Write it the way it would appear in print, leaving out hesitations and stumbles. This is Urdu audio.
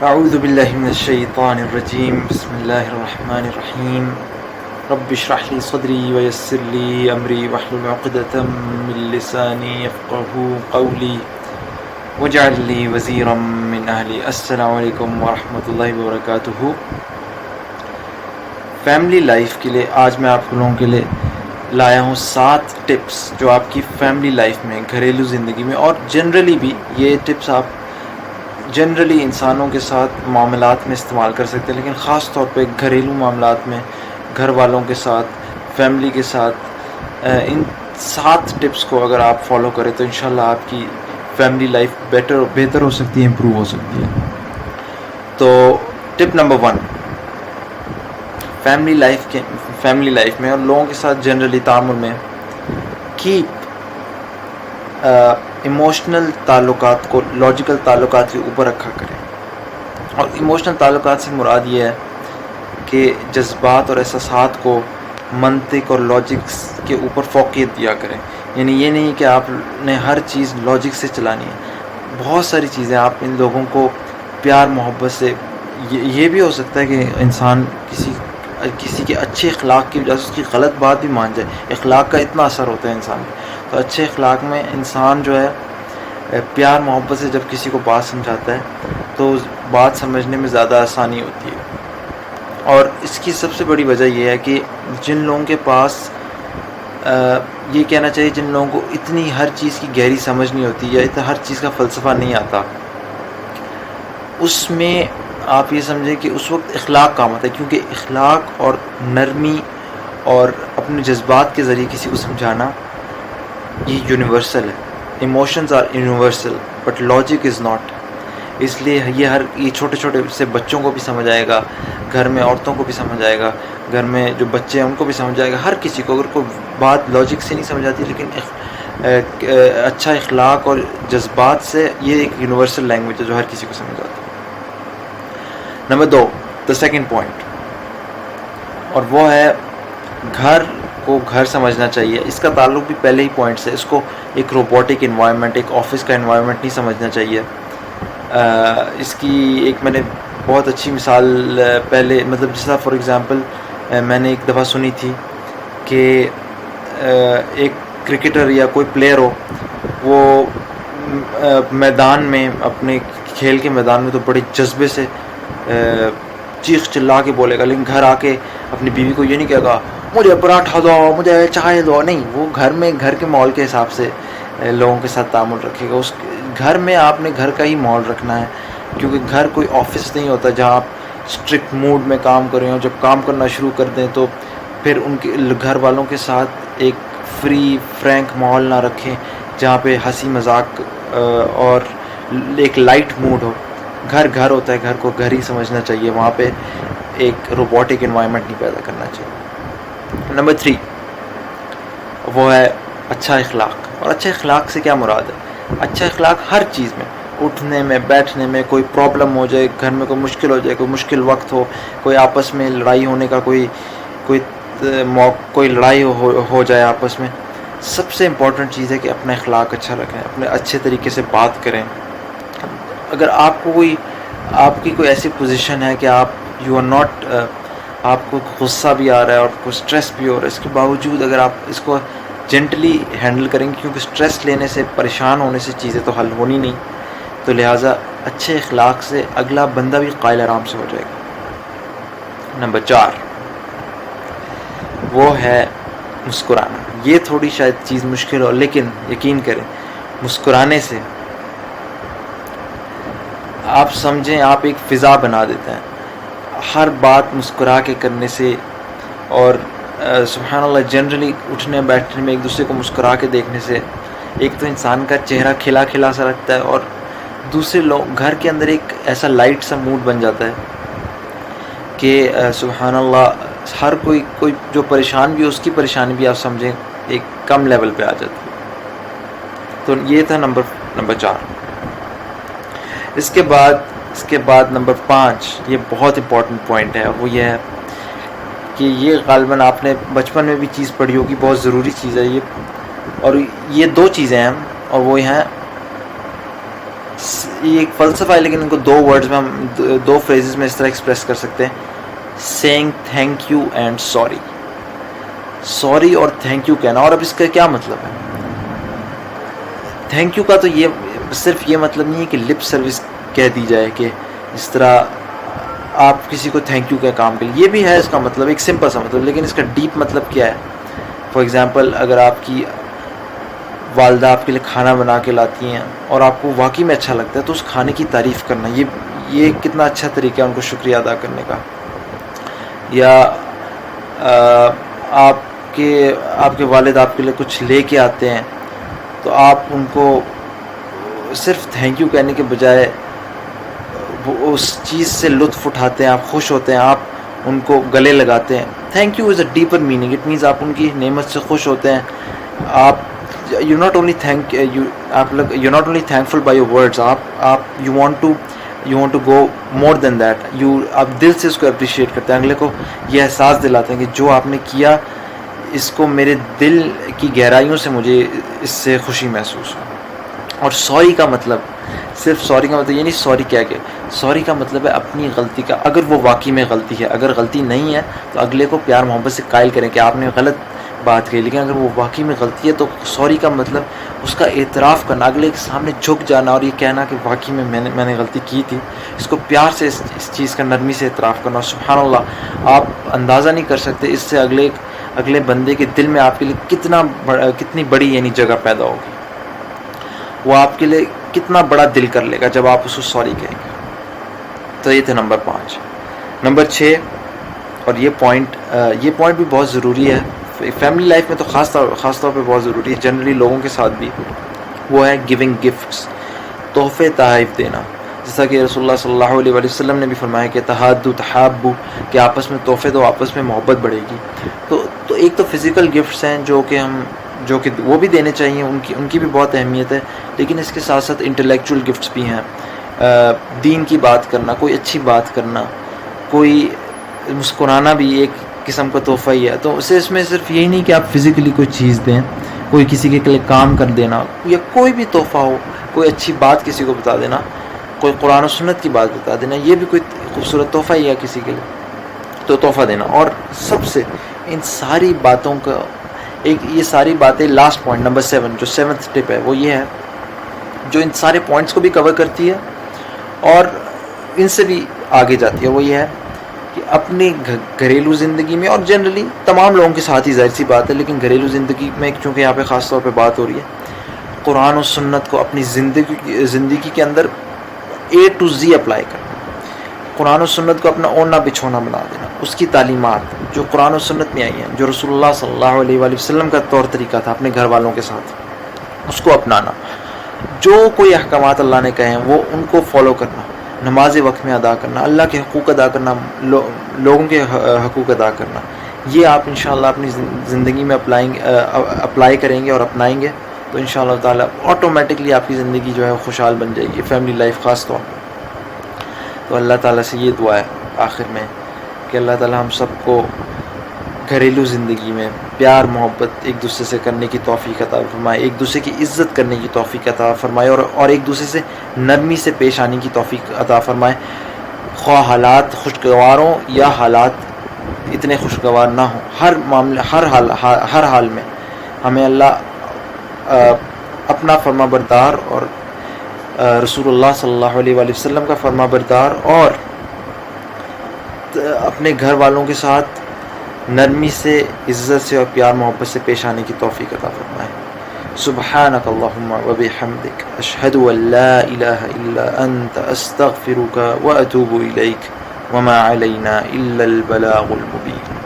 اعوذ باللہ من الشیطان الرجیم بسم اللہ الرحمن الرحیم رب اشرح لی صدری ویسر لی امری واحلل عقدۃ من لسانی یفقهوا قولی واجعل لی وزیرا من اہلی۔ السلام علیکم ورحمۃ اللہ وبرکاتہ۔ فیملی لائف کے لیے آج میں آپ لوگوں کے لیے لایا ہوں 7 ٹپس جو آپ کی فیملی لائف میں، گھریلو زندگی میں اور جنرلی بھی یہ ٹپس آپ جنرلی انسانوں کے ساتھ معاملات میں استعمال کر سکتے ہیں، لیکن خاص طور پہ گھریلو معاملات میں گھر والوں کے ساتھ، فیملی کے ساتھ ان 7 ٹپس کو اگر آپ فالو کریں تو انشاءاللہ آپ کی فیملی لائف بہتر ہو سکتی ہے، امپروو ہو سکتی ہے۔ تو ٹپ نمبر 1، فیملی لائف میں اور لوگوں کے ساتھ جنرلی تعامل میں کیپ ایموشنل تعلقات کو لاجیکل تعلقات کے اوپر رکھا کریں۔ اور ایموشنل تعلقات سے مراد یہ ہے کہ جذبات اور احساسات کو منطق اور لاجکس کے اوپر فوقیت دیا کریں۔ یعنی یہ نہیں کہ آپ نے ہر چیز لاجک سے چلانی ہے، بہت ساری چیزیں آپ ان لوگوں کو پیار محبت سے، یہ بھی ہو سکتا ہے کہ انسان کسی کے اچھے اخلاق کی وجہ سے اس کی غلط بات بھی مان جائے۔ اخلاق کا اتنا اثر ہوتا ہے انسان پہ، تو اچھے اخلاق میں انسان جو ہے پیار محبت سے جب کسی کو بات سمجھاتا ہے تو بات سمجھنے میں زیادہ آسانی ہوتی ہے۔ اور اس کی سب سے بڑی وجہ یہ ہے کہ جن لوگوں کے پاس یہ کہنا چاہیے جن لوگوں کو اتنی ہر چیز کی گہری سمجھ نہیں ہوتی یا اتنا ہر چیز کا فلسفہ نہیں آتا، اس میں آپ یہ سمجھیں کہ اس وقت اخلاق کام آتا ہے، کیونکہ اخلاق اور نرمی اور اپنے جذبات کے ذریعے کسی کو سمجھانا یہ یونیورسل ہے۔ Emotions are universal but logic is not. اس لیے یہ چھوٹے چھوٹے سے بچوں کو بھی سمجھ آئے گا، گھر میں عورتوں کو بھی سمجھ آئے گا، گھر میں جو بچے ہیں ان کو بھی سمجھ آئے گا، ہر کسی کو۔ اگر کوئی بات لاجک سے نہیں سمجھ آتی لیکن اچھا اخلاق اور جذبات سے، یہ ایک یونیورسل لینگویج ہے جو ہر کسی کو سمجھ آتی ہے۔ نمبر 2، دا سیکنڈ پوائنٹ، اور وہ ہے گھر کو گھر سمجھنا چاہیے۔ اس کا تعلق بھی پہلے ہی پوائنٹ سے، اس کو ایک روبوٹک انوائرمنٹ، ایک آفس کا انوائرمنٹ نہیں سمجھنا چاہیے۔ اس کی ایک میں نے بہت اچھی مثال پہلے، مطلب جس طرح فار ایگزامپل میں نے ایک دفعہ سنی تھی کہ ایک کرکٹر یا کوئی پلیئر ہو، وہ میدان میں، اپنے کھیل کے میدان میں تو بڑے جذبے سے چیخ چلا کے بولے گا، لیکن گھر آ کے اپنی بیوی کو یہ نہیں کہے گا مجھے پراٹھا دو، مجھے چائے دو، نہیں، وہ گھر میں گھر کے ماحول کے حساب سے لوگوں کے ساتھ تعامل رکھے گا۔ اس گھر میں آپ نے گھر کا ہی ماحول رکھنا ہے، کیونکہ گھر کوئی آفس نہیں ہوتا جہاں آپ اسٹرکٹ موڈ میں کام کریں، اور جب کام کرنا شروع کر دیں تو پھر ان کے گھر والوں کے ساتھ ایک فری فرینک ماحول نہ رکھیں جہاں پہ ہنسی مذاق اور ایک لائٹ موڈ ہو۔ گھر ہوتا ہے، گھر کو گھر ہی سمجھنا چاہیے، وہاں پہ ایک روبوٹک انوائرمنٹ نہیں پیدا کرنا چاہیے۔ نمبر 3، وہ ہے اچھا اخلاق۔ اور اچھا اخلاق سے کیا مراد ہے؟ اچھا اخلاق ہر چیز میں، اٹھنے میں، بیٹھنے میں، کوئی پرابلم ہو جائے گھر میں، کوئی مشکل ہو جائے، کوئی مشکل وقت ہو، کوئی آپس میں لڑائی ہونے کا کوئی لڑائی ہو جائے آپس میں، سب سے امپورٹنٹ چیز ہے کہ اپنا اخلاق اچھا رکھیں، اپنے اچھے طریقے سے بات کریں۔ اگر آپ کی کوئی ایسی پوزیشن ہے کہ آپ کو غصہ بھی آ رہا ہے اور کوئی سٹریس بھی ہو رہا ہے، اس کے باوجود اگر آپ اس کو جینٹلی ہینڈل کریں گے، کیونکہ سٹریس لینے سے، پریشان ہونے سے چیزیں تو حل ہونی نہیں، تو لہٰذا اچھے اخلاق سے اگلا بندہ بھی قائل آرام سے ہو جائے گا۔ نمبر 4، وہ ہے مسکرانا۔ یہ تھوڑی شاید چیز مشکل ہو، لیکن یقین کریں مسکرانے سے آپ سمجھیں آپ ایک فضا بنا دیتے ہیں۔ ہر بات مسکرا کے کرنے سے، اور سبحان اللہ جنرلی اٹھنے بیٹھنے میں ایک دوسرے کو مسکرا کے دیکھنے سے ایک تو انسان کا چہرہ کھلا کھلا سا لگتا ہے، اور دوسرے لوگ گھر کے اندر ایک ایسا لائٹ سا موڈ بن جاتا ہے کہ سبحان اللہ ہر کوئی جو پریشان بھی ہو، اس کی پریشانی بھی آپ سمجھیں ایک کم لیول پہ آ جاتی ہے۔ تو یہ تھا نمبر 4۔ اس کے بعد نمبر 5، یہ بہت امپورٹنٹ پوائنٹ ہے، وہ یہ ہے کہ یہ غالباً آپ نے بچپن میں بھی چیز پڑھی ہوگی، بہت ضروری چیز ہے یہ، اور یہ 2 چیزیں ہیں، اور وہ ہیں یہ ایک فلسفہ ہے لیکن ان کو 2 ورڈز میں ہم 2 فریزز میں اس طرح ایکسپریس کر سکتے ہیں. Saying thank you and sorry. Sorry اور تھینک یو کہنا. اور اب اس کا کیا مطلب ہے؟ تھینک یو کا تو یہ صرف یہ مطلب نہیں ہے کہ لپ سروس کہہ دی جائے کہ اس طرح آپ کسی کو تھینک یو کہ کام کے لیے. یہ بھی ہے اس کا مطلب ایک سمپل سا مطلب, لیکن اس کا ڈیپ مطلب کیا ہے؟ فار ایگزامپل اگر آپ کی والدہ آپ کے لیے کھانا بنا کے لاتی ہیں اور آپ کو واقعی میں اچھا لگتا ہے تو اس کھانے کی تعریف کرنا, یہ کتنا اچھا طریقہ ہے ان کو شکریہ ادا کرنے کا. یا آپ کے والد آپ کے لیے کچھ لے کے آتے ہیں تو آپ ان کو صرف تھینک یو کہنے کے بجائے اس چیز سے لطف اٹھاتے ہیں, آپ خوش ہوتے ہیں, آپ ان کو گلے لگاتے ہیں. Thank you is a deeper meaning. It means آپ ان کی نعمت سے خوش ہوتے ہیں. آپ you not only thankful by your words, آپ you want to go more than that. آپ دل سے اس کو اپریشیٹ کرتے ہیں, اگلے کو یہ احساس دلاتے ہیں کہ جو آپ نے کیا اس کو میرے دل کی گہرائیوں سے مجھے اس سے خوشی محسوس ہو. اور سوری کا مطلب صرف سوری کا مطلب یہ نہیں سوری کیا کہ سوری کا مطلب ہے اپنی غلطی کا, اگر وہ واقعی میں غلطی ہے, اگر غلطی نہیں ہے تو اگلے کو پیار محبت سے قائل کریں کہ آپ نے غلط بات کہی, لیکن اگر وہ واقعی میں غلطی ہے تو سوری کا مطلب اس کا اعتراف کرنا, اگلے کے سامنے جھک جانا اور یہ کہنا کہ واقعی میں نے غلطی کی تھی, اس کو پیار سے اس چیز کا نرمی سے اعتراف کرنا. سبحان اللہ, آپ اندازہ نہیں کر سکتے اس سے اگلے بندے کے دل میں آپ کے لیے کتنی بڑی یعنی جگہ پیدا ہوگی. وہ آپ کے لیے کتنا بڑا دل کر لے گا جب آپ اس کو سوری کہیں گے. تو یہ تھے نمبر 5. نمبر 6, اور یہ پوائنٹ بھی بہت ضروری ہے فیملی لائف میں تو خاص طور پہ بہت ضروری ہے, جنرلی لوگوں کے ساتھ بھی, وہ ہے گیونگ گفٹس, تحفے تحائف دینا. جیسا کہ رسول اللہ صلی اللہ علیہ وسلم نے بھی فرمایا کہ تحادو تحابو, کہ آپس میں تحفے دو, آپس میں محبت بڑھے گی. تو ایک تو فزیکل گفٹس ہیں جو کہ وہ بھی دینے چاہیے, ان کی بھی بہت اہمیت ہے, لیکن اس کے ساتھ ساتھ انٹلیکچوئل گفٹس بھی ہیں. دین کی بات کرنا, کوئی اچھی بات کرنا, کوئی مسکرانا بھی ایک قسم کا تحفہ ہی ہے. تو اس میں صرف یہی نہیں کہ آپ فزیکلی کوئی چیز دیں, کوئی کسی کے لیے کام کر دینا, یا کوئی بھی تحفہ ہو, کوئی اچھی بات کسی کو بتا دینا, کوئی قرآن و سنت کی بات بتا دینا, یہ بھی کوئی خوبصورت تحفہ ہی ہے کسی کے لیے. تو تحفہ دینا. اور سب سے ان ساری باتوں کا یہ ساری باتیں لاسٹ پوائنٹ نمبر 7 جو 7th ٹپ ہے وہ یہ ہے, جو ان سارے پوائنٹس کو بھی کور کرتی ہے اور ان سے بھی آگے جاتی ہے. وہ یہ ہے کہ اپنی گھریلو زندگی میں, اور جنرلی تمام لوگوں کے ساتھ ہی ظاہر سی بات ہے, لیکن گھریلو زندگی میں چونکہ یہاں پہ خاص طور پہ بات ہو رہی ہے, قرآن و سنت کو اپنی زندگی کے اندر A to Z اپلائی کرنا. قرآن و سنت کو اپنا اوڑھنا بچھونا بنا دینا. اس کی تعلیمات جو قرآن و سنت میں آئی ہیں, جو رسول اللہ صلی اللہ علیہ وآلہ وسلم کا طور طریقہ تھا اپنے گھر والوں کے ساتھ, اس کو اپنانا. جو کوئی احکامات اللہ نے کہے ہیں وہ ان کو فالو کرنا, نماز وقت میں ادا کرنا, اللہ کے حقوق ادا کرنا, لوگوں کے حقوق ادا کرنا. یہ آپ انشاءاللہ اپنی زندگی میں اپلائی کریں گے اور اپنائیں گے تو انشاءاللہ تعالیٰ آٹومیٹکلی آپ کی زندگی جو ہے خوشحال بن جائے گی, فیملی لائف خاص طور پر. تو اللہ تعالیٰ سے یہ دعا ہے آخر میں کہ اللہ تعالیٰ ہم سب کو گھریلو زندگی میں پیار محبت ایک دوسرے سے کرنے کی توفیق عطا فرمائے, ایک دوسرے کی عزت کرنے کی توفیق عطا فرمائے, اور ایک دوسرے سے نرمی سے پیش آنے کی توفیق عطا فرمائے, خواہ حالات خوشگوار ہوں یا حالات اتنے خوشگوار نہ ہوں. ہر معاملے ہر حال میں ہمیں اللہ اپنا فرما بردار اور رسول اللہ صلی اللہ علیہ وآلہ وسلم کا فرما بردار اور اپنے گھر والوں کے ساتھ نرمی سے, عزت سے اور پیار محبت سے پیش آنے کی توفیق عطا فرمائے. سبحانک اللہم و بحمدک, اشہد ان لا الہ الا انت, استغفرک و اتوب الیک, وما علینا الا البلاغ المبین.